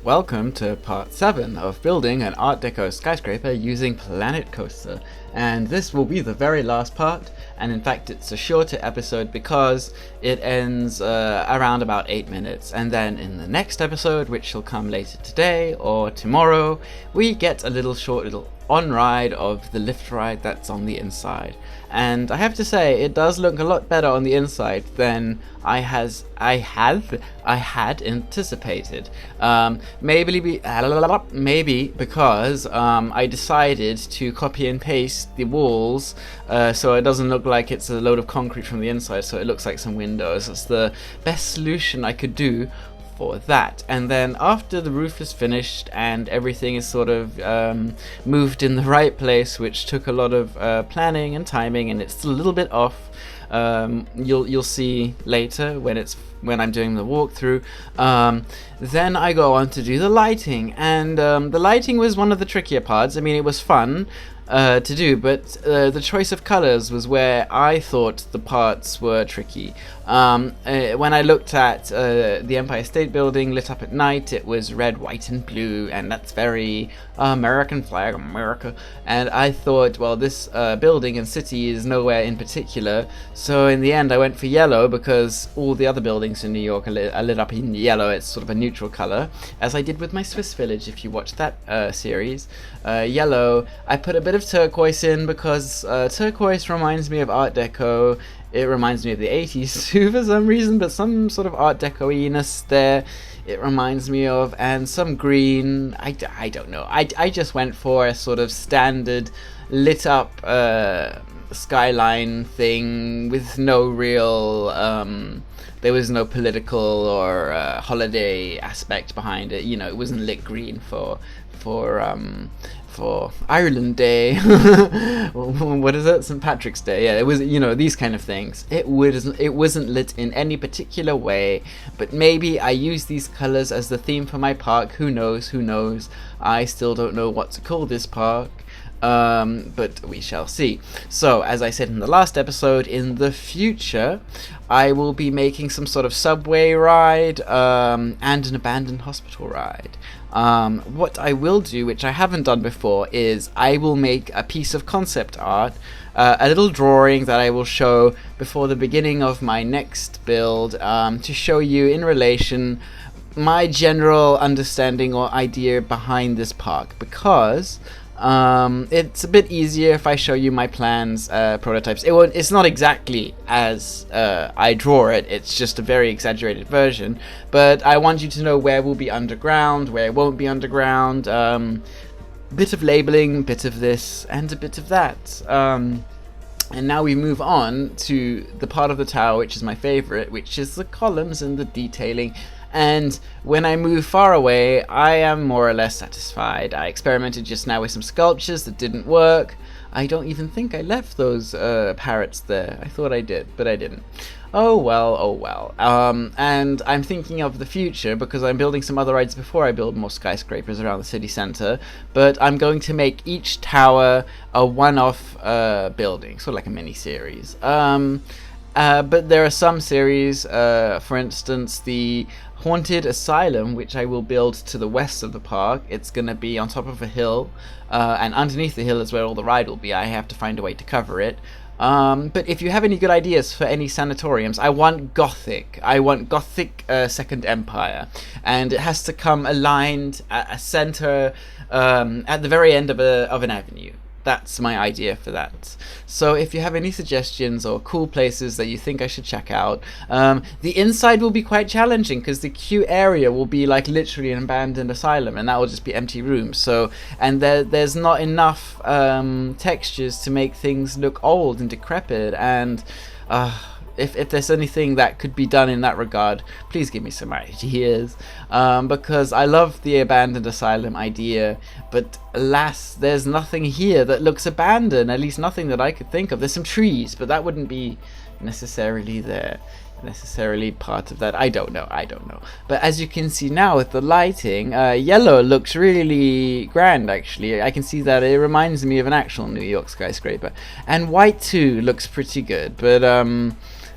Welcome to part 7 of building an Art Deco skyscraper using Planet Coaster, and this will be the very last part, and in fact it's a shorter episode because it ends around about 8 minutes, and then in the next episode, which will come later today or tomorrow, we get a short little on-ride of the lift ride that's on the inside. And I have to say, it does look a lot better on the inside than I had anticipated. Maybe because I decided to copy and paste the walls so it doesn't look like it's a load of concrete from the inside, so it looks like some windows. It's the best solution I could do for that. And then after the roof is finished and everything is sort of moved in the right place, which took a lot of planning and timing, and it's still a little bit off, you'll see later when I'm doing the walkthrough. Then I go on to do the lighting, and the lighting was one of the trickier parts. I mean, it was fun to do, but the choice of colors was where I thought the parts were tricky. When I looked at the Empire State Building lit up at night, it was red, white, and blue, and that's very American flag, America. And I thought, well, this building and city is nowhere in particular, so in the end I went for yellow because all the other buildings in New York are lit up in yellow. It's sort of a neutral color, as I did with my Swiss Village, if you watched that series. Yellow, I put a bit of turquoise in because turquoise reminds me of Art Deco. It reminds me of the 80s too for some reason, but some sort of Art Deco-iness there it reminds me of, and some green. I don't know. I just went for a sort of standard lit up skyline thing with no real there was no political or holiday aspect behind it. You know, it wasn't lit green for Ireland Day. What is it? St. Patrick's Day. Yeah, it was, you know, these kind of things. It wasn't lit in any particular way, but maybe I use these colors as the theme for my park. Who knows? I still don't know what to call this park. But we shall see. So, as I said in the last episode, in the future, I will be making some sort of subway ride and an abandoned hospital ride. What I will do, which I haven't done before, is I will make a piece of concept art, a little drawing that I will show before the beginning of my next build, to show you in relation my general understanding or idea behind this park, because it's a bit easier if I show you my plans, prototypes. It's not exactly as I draw it, it's just a very exaggerated version, but I want you to know where will be underground, where it won't be underground, bit of labeling, bit of this, and a bit of that. And now we move on to the part of the tower which is my favorite, which is the columns and the detailing. And when I move far away, I am more or less satisfied. I experimented just now with some sculptures that didn't work. I don't even think I left those parrots there. I thought I did, but I didn't. Oh well. And I'm thinking of the future because I'm building some other rides before I build more skyscrapers around the city center. But I'm going to make each tower a one-off building, sort of like a mini-series. But there are some series, for instance, the Haunted Asylum, which I will build to the west of the park. It's going to be on top of a hill, and underneath the hill is where all the ride will be. I have to find a way to cover it. But if you have any good ideas for any sanatoriums, I want Gothic. Second Empire. And it has to come aligned at a center, at the very end of an avenue. That's my idea for that. So if you have any suggestions or cool places that you think I should check out, the inside will be quite challenging because the queue area will be like literally an abandoned asylum, and that will just be empty rooms. So, and there's not enough textures to make things look old and decrepit, and if there's anything that could be done in that regard, please give me some ideas, because I love the abandoned asylum idea, but alas, there's nothing here that looks abandoned, at least nothing that I could think of. There's some trees, but that wouldn't be necessarily part of that. I don't know. But as you can see now with the lighting, yellow looks really grand, actually. I can see that it reminds me of an actual New York skyscraper. And white too looks pretty good, but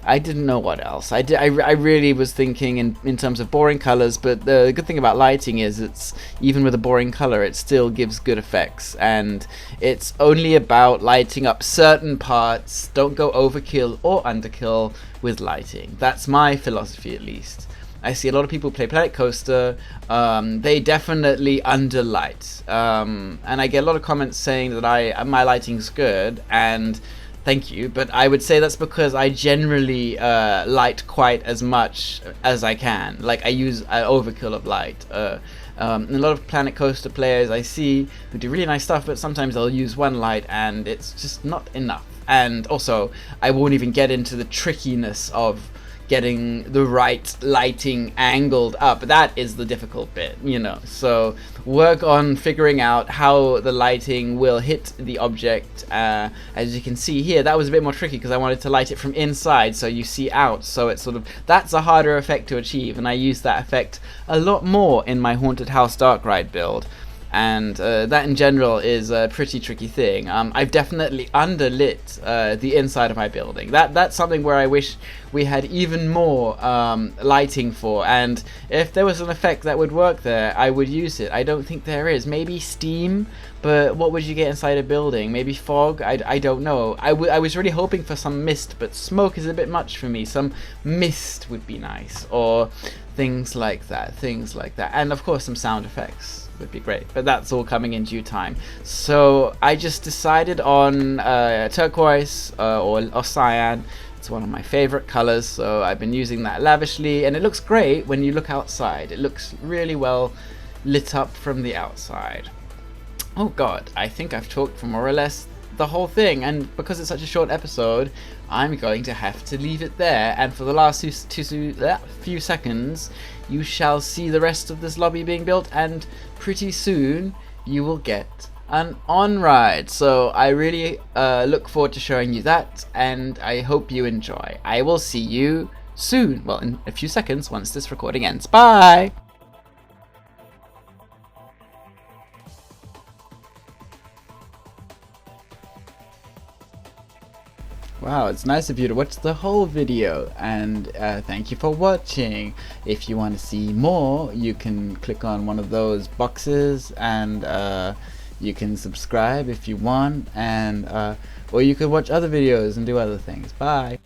I didn't know what else. I really was thinking in terms of boring colors, but the good thing about lighting is it's even with a boring color, it still gives good effects, and it's only about lighting up certain parts. Don't go overkill or underkill with lighting. That's my philosophy, at least. I see a lot of people play Planet Coaster. They definitely underlight, and I get a lot of comments saying that my lighting's good, and thank you, but I would say that's because I generally light quite as much as I can. Like, I use an overkill of light. A lot of Planet Coaster players I see who do really nice stuff, but sometimes they'll use one light and it's just not enough. And also, I won't even get into the trickiness of getting the right lighting angled up. That is the difficult bit, you know. So work on figuring out how the lighting will hit the object. As you can see here, that was a bit more tricky because I wanted to light it from inside so you see out. So it's sort of, that's a harder effect to achieve, and I use that effect a lot more in my Haunted House Dark Ride build. And that in general is a pretty tricky thing. I've definitely underlit the inside of my building. That's something where I wish we had even more lighting for, and if there was an effect that would work there, I would use it. I don't think there is. Maybe steam, but what would you get inside a building? Maybe fog? I don't know. I was really hoping for some mist, but smoke is a bit much for me. Some mist would be nice, or things like that, and of course some sound effects would be great, but that's all coming in due time. So I just decided on turquoise or cyan. It's one of my favorite colors, so I've been using that lavishly, and it looks great when you look outside. It looks really well lit up from the outside. Oh god, I think I've talked for more or less the whole thing, and because it's such a short episode, I'm going to have to leave it there, and for the last few seconds you shall see the rest of this lobby being built, and pretty soon you will get an on-ride. So I really look forward to showing you that, and I hope you enjoy. I will see you soon, well, in a few seconds once this recording ends. Bye! Wow, it's nice of you to watch the whole video, and thank you for watching. If you want to see more, you can click on one of those boxes, and you can subscribe if you want, and or you can watch other videos and do other things. Bye!